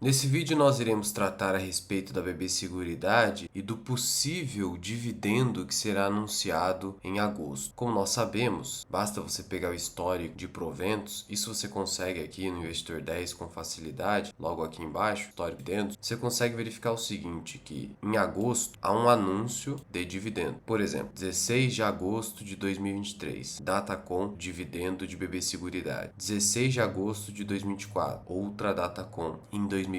Nesse vídeo nós iremos tratar a respeito da BB Seguridade e do possível dividendo que será anunciado em agosto. Como nós sabemos, basta você pegar o histórico de proventos, isso você consegue aqui no Investidor 10 com facilidade, logo aqui embaixo, histórico dentro, você consegue verificar o seguinte, que em agosto há um anúncio de dividendo. Por exemplo, 16 de agosto de 2023, data com dividendo de BB Seguridade. 16 de agosto de 2024, outra data com. Em 2025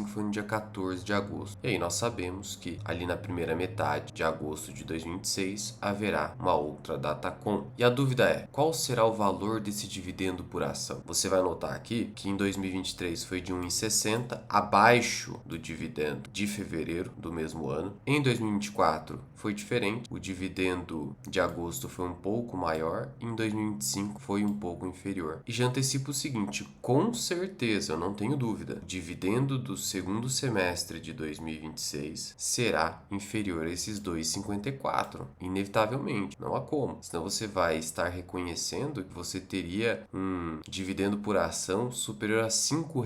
foi no dia 14 de agosto. E aí nós sabemos que ali na primeira metade de agosto de 2026 haverá uma outra data com. E a dúvida é, qual será o valor desse dividendo por ação? Você vai notar aqui que em 2023 foi de 1,60, abaixo do dividendo de fevereiro do mesmo ano. Em 2024 foi diferente, o dividendo de agosto foi um pouco maior, em 2025 foi um pouco inferior. E já antecipo o seguinte, com certeza, eu não tenho dúvida, o dividendo do segundo semestre de 2026 será inferior a esses 2,54, inevitavelmente, não há como. Senão você vai estar reconhecendo que você teria um dividendo por ação superior a R$ 5,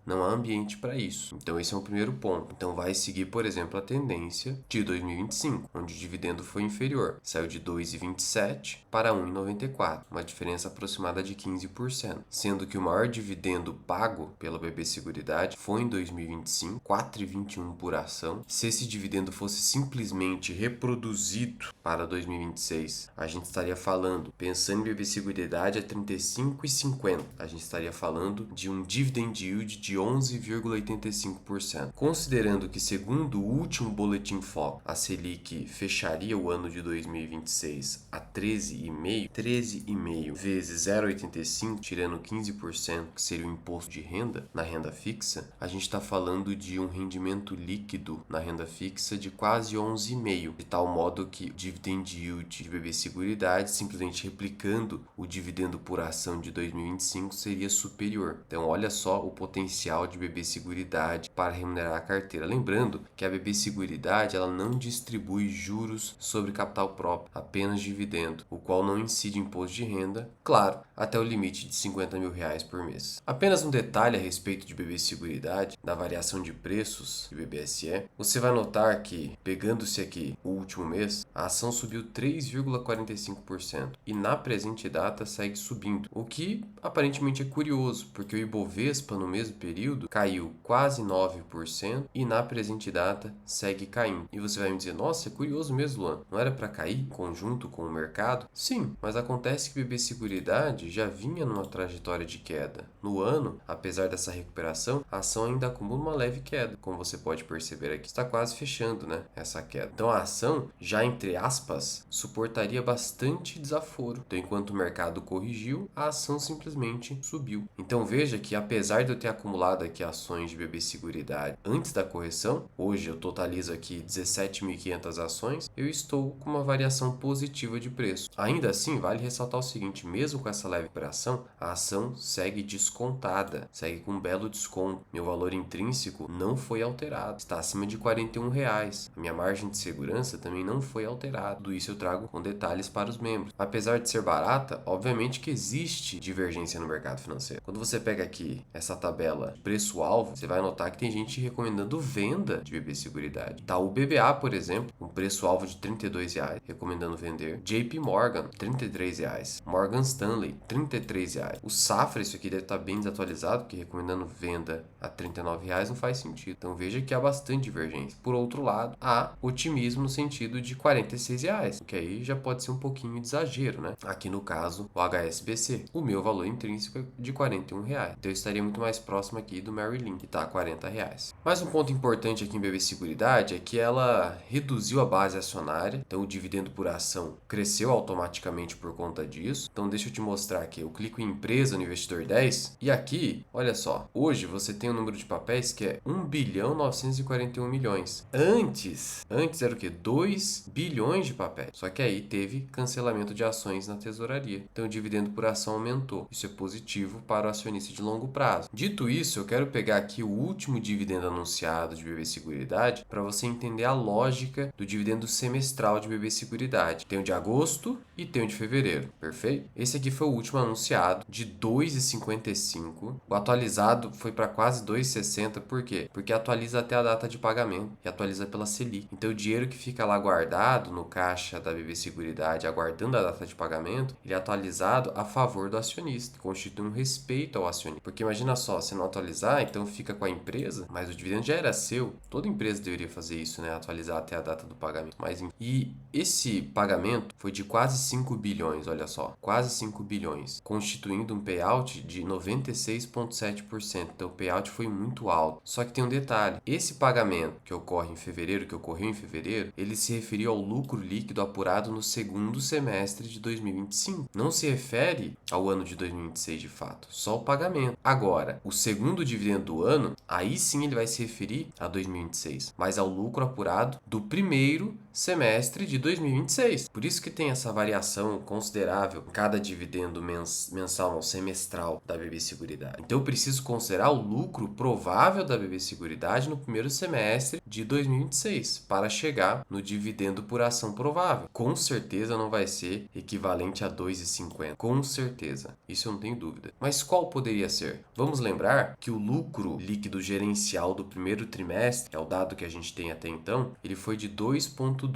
não há ambiente para isso. Então esse é o primeiro ponto. Então vai seguir, por exemplo, a tendência de 2025, onde o dividendo foi inferior, saiu de 2,27 para 1,94, uma diferença aproximada de 15%, sendo que o maior dividendo pago pela BB Seguridade foi em 2025, 4,21 por ação. Se esse dividendo fosse simplesmente reproduzido para 2026, a gente estaria falando, pensando em BB Seguridade, a 35,50, a gente estaria falando de um dividend yield de 11,85%. Considerando que, segundo o último boletim FOC, a Selic fecharia o ano de 2026 a 13,5 vezes 0,85, tirando 15%, que seria o imposto de renda na renda fixa, a gente está falando de um rendimento líquido na renda fixa de quase 11,5%, de tal modo que o dividend yield de BB Seguridade, simplesmente replicando o dividendo por ação de 2025, seria superior. Então olha só o potencial de BB Seguridade para remunerar a carteira. Lembrando que a BB Seguridade ela não distribui juros sobre capital próprio, apenas dividendo, o qual não incide imposto de renda, claro, até o limite de R$ 50 mil por mês. Apenas um detalhe a respeito de BB Seguridade, da variação de preços de BBSE, você vai notar que, pegando-se aqui o último mês, a ação subiu 3,45% e na presente data segue subindo, o que aparentemente é curioso, porque o Ibovespa no mesmo período caiu quase 9% e na presente data segue caindo. E você vai me dizer, nossa, é curioso mesmo, Luan, não era para cair em conjunto com o mercado? Sim, mas acontece que BB Seguridade já vinha numa trajetória de queda. No ano, apesar dessa recuperação, a ação ainda acumula uma leve queda, como você pode perceber aqui, está quase fechando, né, essa queda. Então a ação, já entre aspas, suportaria bastante desaforo. Então enquanto o mercado corrigiu, a ação simplesmente subiu. Então veja que apesar de eu ter acumulado aqui ações de BB Seguridade antes da correção, hoje eu totalizo aqui 17.500 ações, eu estou com uma variação positiva de preço. Ainda assim, vale ressaltar o seguinte, mesmo com essa leve operação, a ação segue descontada, segue com um belo desconto. Meu valor intrínseco não foi alterado, está acima de R$ 41. A minha margem de segurança também não foi alterada. Tudo isso eu trago com detalhes para os membros. Apesar de ser barata, obviamente que existe divergência no mercado financeiro. Quando você pega aqui essa tabela preço-alvo, você vai notar que tem gente recomendando venda de BB Seguridade. Tá o BBA, por exemplo, um preço-alvo de R$ 32, recomendando vender. JP Morgan, R$ 33. Morgan Stanley, R$ 33. O Safra, isso aqui deve estar bem desatualizado, porque recomendando venda a R$ 39 não faz sentido. Então veja que há bastante divergência. Por outro lado, há otimismo no sentido de R$ 46, o que aí já pode ser um pouquinho de exagero, né? Aqui no caso, o HSBC, o meu valor intrínseco é de R$ 41. Então eu estaria muito mais próximo aqui do Merrill Lynch, que está a R$ 40. Mas um ponto importante aqui em BB Seguridade é que ela reduziu a base acionária, então o dividendo por ação cresceu automaticamente por conta disso. Então deixa eu te mostrar aqui, eu clico em empresa no Investidor 10 e aqui, olha só, hoje você tem um número de papéis que é 1.941 milhões. Antes era o quê? 2 bilhões de papéis. Só que aí teve cancelamento de ações na tesouraria. Então o dividendo por ação aumentou. Isso é positivo para o acionista de longo prazo. Dito isso, eu quero pegar aqui o último dividendo anunciado de BB Seguridade para você entender a lógica do dividendo semestral de BB Seguridade. Tem o de agosto e tem o de fevereiro, perfeito? Esse aqui foi o último anunciado, de 2,55. O atualizado foi para quase R$ 2,60. Por quê? Porque atualiza até a data de pagamento e atualiza pela Selic. Então o dinheiro que fica lá guardado no caixa da BB Seguridade, aguardando a data de pagamento, ele é atualizado a favor do acionista, constitui um respeito ao acionista. Porque imagina só, se não atualizar, então fica com a empresa, mas o dividendo já era seu. Toda empresa deveria fazer isso, né? Atualizar até a data do pagamento. E esse pagamento foi de quase 5 bilhões, olha só, quase 5 bilhões, constituindo um payout de 96,7%. Então o payout foi muito alto. Só que tem um detalhe, esse pagamento que ocorreu em fevereiro, ele se referiu ao lucro líquido apurado no segundo semestre de 2025. Não se refere ao ano de 2026 de fato, só o pagamento. Agora, o segundo dividendo do ano, aí sim ele vai se referir a 2026, mas ao lucro apurado do primeiro semestre de 2026. Por isso que tem essa variação considerável em cada dividendo mensal ou semestral da BB Seguridade. Então eu preciso considerar o lucro provável da BB Seguridade no primeiro semestre de 2026 para chegar no dividendo por ação provável. Com certeza não vai ser equivalente a 2,50. Com certeza. Isso eu não tenho dúvida. Mas qual poderia ser? Vamos lembrar que o lucro líquido gerencial do primeiro trimestre, que é o dado que a gente tem até então, ele foi de 2,2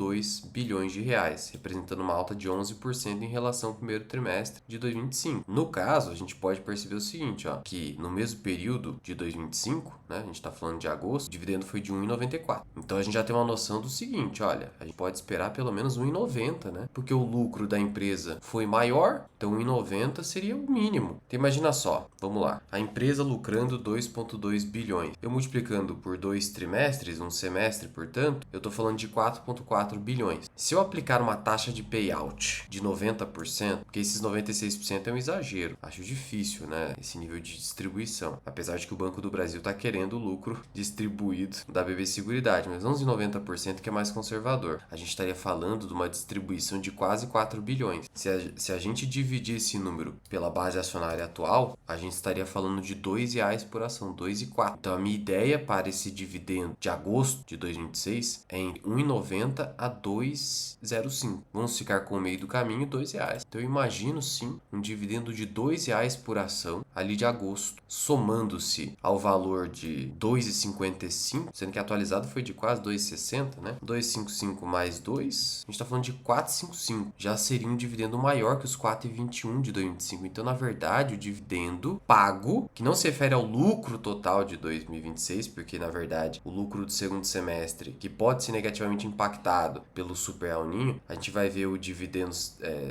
bilhões de reais, representando uma alta de 11% em relação ao primeiro trimestre de 2025. No caso, a gente pode perceber o seguinte, ó, que no mesmo período de 2025, né, a gente está falando de agosto, o dividendo foi de 1,94. Então a gente já tem uma noção do seguinte, olha, a gente pode esperar pelo menos 1,90, né? Porque o lucro da empresa foi maior, então 1,90 seria o mínimo. Então imagina só, vamos lá, a empresa lucrando 2,2 bilhões. Eu multiplicando por 2 trimestres, um semestre, portanto, eu estou falando de 4,4 bilhões. Se eu aplicar uma taxa de payout de 90%, porque esses 96% é um exagero, acho difícil, né, esse nível de distribuição, apesar de que o Banco do Brasil está querendo o lucro distribuído da BB Seguridade, mas não de 90% que é mais conservador. A gente estaria falando de uma distribuição de quase 4 bilhões. Se a gente dividir esse número pela base acionária atual, a gente estaria falando de R$2 por ação, 2,04. Então a minha ideia para esse dividendo de agosto de 2026 é em 1,90 a 2,05. Vamos ficar com o meio do caminho, R$2. Então eu imagino sim um dividendo de R$2 por ação ali de agosto, somando-se ao valor de 2,55, sendo que atualizado foi de quase 2,60, né? 2,55 mais 2, a gente está falando de 4,55. Já seria um dividendo maior que os 4,21 de 2025. Então, na verdade, o dividendo pago, que não se refere ao lucro total de 2026, porque, na verdade, o lucro do segundo semestre, que pode ser negativamente impactado pelo Super El Niño, a gente vai ver o dividendo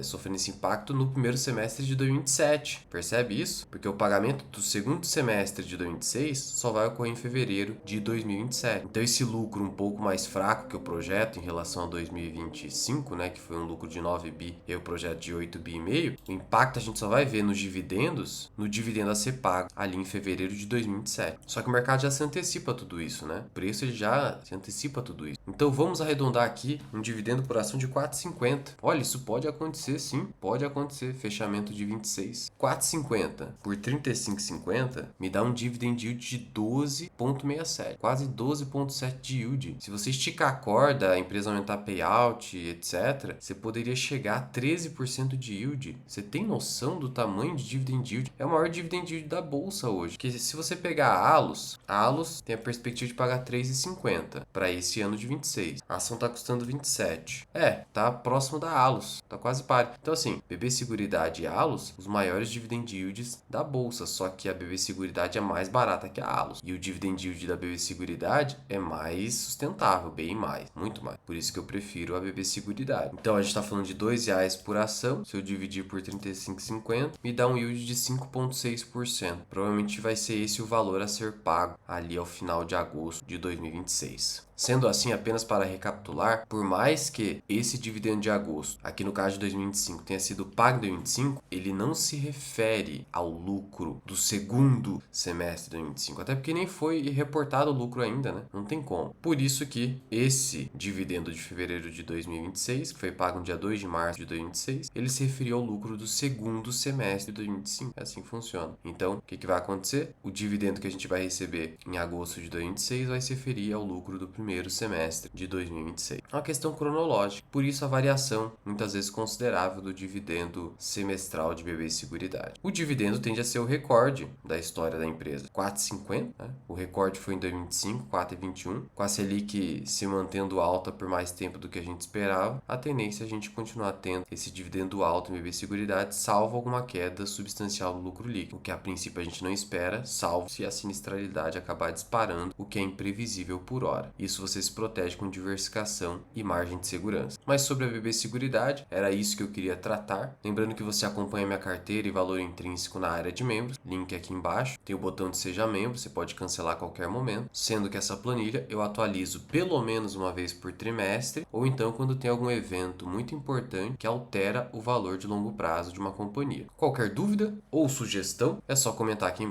sofrendo esse impacto no primeiro semestre de 2027. Percebe isso? Porque o pagamento do segundo semestre de 2026 só vai ocorrer em fevereiro de 2027. Então esse lucro um pouco mais fraco que o projeto em relação a 2025, né, que foi um lucro de 9 bi e o projeto de 8 bi e meio, o impacto a gente só vai ver nos dividendos, no dividendo a ser pago ali em fevereiro de 2027. Só que o mercado já se antecipa a tudo isso, né? O preço ele já se antecipa a tudo isso. Então vamos arredondar aqui um dividendo por ação de 4,50. Olha, isso pode acontecer sim, pode acontecer. Fechamento de 26. 4,50 por 35,50 me dá um dividend yield de 12,67, quase 12,7 de yield. Se você esticar a corda, a empresa aumentar payout, etc., você poderia chegar a 13% de yield. Você tem noção do tamanho de dividend yield? É o maior dividend yield da bolsa hoje. Porque se você pegar a Allos tem a perspectiva de pagar 3,50 para esse ano de 26. A ação está custando 27. Tá próximo da Allos, tá quase páreo. Então assim, BB Seguridade e Allos, os maiores dividend yields da bolsa, só que a BB Seguridade é mais barata que a Allos. E o dividend yield da BB Seguridade é mais sustentável, bem mais, muito mais. Por isso que eu prefiro a BB Seguridade. Então a gente está falando de R$2 por ação. Se eu dividir por 35,50, me dá um yield de 5,6%. Provavelmente vai ser esse o valor a ser pago ali ao final de agosto de 2026. Sendo assim, apenas para recapitular, por mais que esse dividendo de agosto, aqui no caso de 2025, tenha sido pago em 2025, ele não se refere ao lucro do segundo semestre de 2025, até porque nem foi reportado o lucro ainda, né? Não tem como. Por isso que esse dividendo de fevereiro de 2026, que foi pago no dia 2 de março de 2026, ele se referiu ao lucro do segundo semestre de 2025. É assim que funciona. Então, o que vai acontecer? O dividendo que a gente vai receber em agosto de 2026 vai se referir ao lucro do primeiro semestre de 2026. É uma questão cronológica, por isso a variação, muitas vezes considerável, do dividendo semestral de BB Seguridade. O dividendo tende a ser o recorde da história da empresa, 4,50, né? O recorde foi em 2025, 4,21, com a Selic se mantendo alta por mais tempo do que a gente esperava, a tendência é a gente continuar tendo esse dividendo alto em BB Seguridade, salvo alguma queda substancial no lucro líquido, o que a princípio a gente não espera, salvo se a sinistralidade acabar disparando, o que é imprevisível por hora. Isso você se protege com diversificação e margem de segurança. Mas sobre a BB Seguridade, era isso que eu queria tratar. Lembrando que você acompanha minha carteira e valor intrínseco na área de membros, link aqui embaixo. Tem o botão de Seja Membro, você pode cancelar a qualquer momento, sendo que essa planilha eu atualizo pelo menos uma vez por trimestre, ou então quando tem algum evento muito importante que altera o valor de longo prazo de uma companhia. Qualquer dúvida ou sugestão é só comentar aqui embaixo.